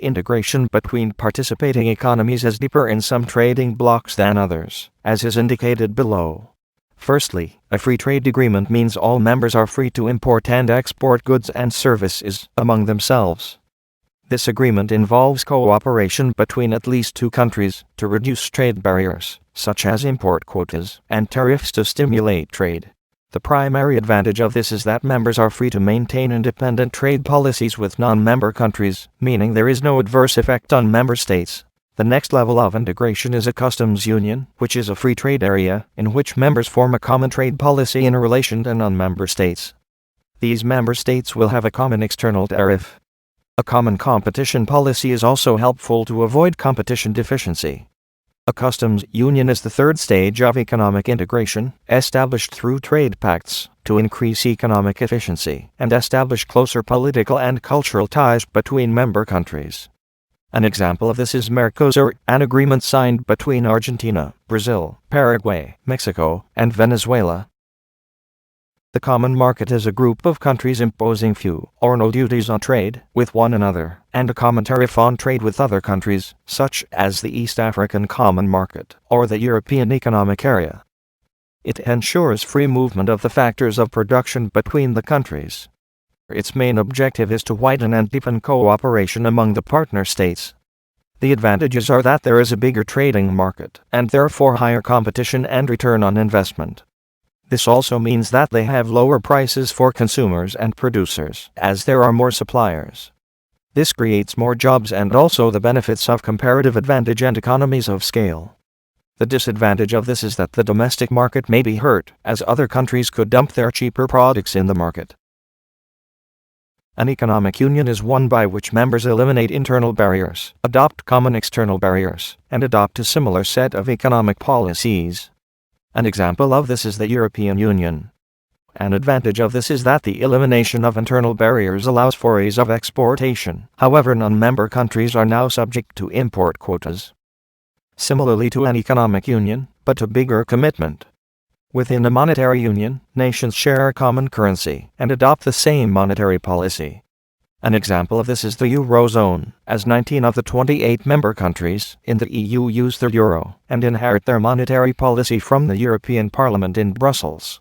Integration between participating economies is deeper in some trading blocs than others, as is indicated below. Firstly, a free trade agreement means all members are free to import and export goods and services among themselves. This agreement involves cooperation between at least two countries to reduce trade barriers, such as import quotas and tariffs to stimulate trade. The primary advantage of this is that members are free to maintain independent trade policies with non-member countries, meaning there is no adverse effect on member states. The next level of integration is a customs union, which is a free trade area in which members form a common trade policy in relation to non-member states. These member states will have a common external tariff. A common competition policy is also helpful to avoid competition deficiency. A customs union is the third stage of economic integration, established through trade pacts, to increase economic efficiency and establish closer political and cultural ties between member countries. An example of this is Mercosur, an agreement signed between Argentina, Brazil, Paraguay, Mexico, and Venezuela. The common market is a group of countries imposing few or no duties on trade with one another, and a common tariff on trade with other countries, such as the East African Common Market or the European Economic Area. It ensures free movement of the factors of production between the countries. Its main objective is to widen and deepen cooperation among the partner states. The advantages are that there is a bigger trading market, and therefore higher competition and return on investment. This also means that they have lower prices for consumers and producers, as there are more suppliers. This creates more jobs and also the benefits of comparative advantage and economies of scale. The disadvantage of this is that the domestic market may be hurt, as other countries could dump their cheaper products in the market. An economic union is one by which members eliminate internal barriers, adopt common external barriers, and adopt a similar set of economic policies. An example of this is the European Union. An advantage of this is that the elimination of internal barriers allows for ease of exportation. However, non-member countries are now subject to import quotas. Similarly to an economic union, but a bigger commitment. Within a monetary union, nations share a common currency and adopt the same monetary policy. An example of this is the Eurozone, as 19 of the 28 member countries in the EU use the euro and inherit their monetary policy from the European Parliament in Brussels.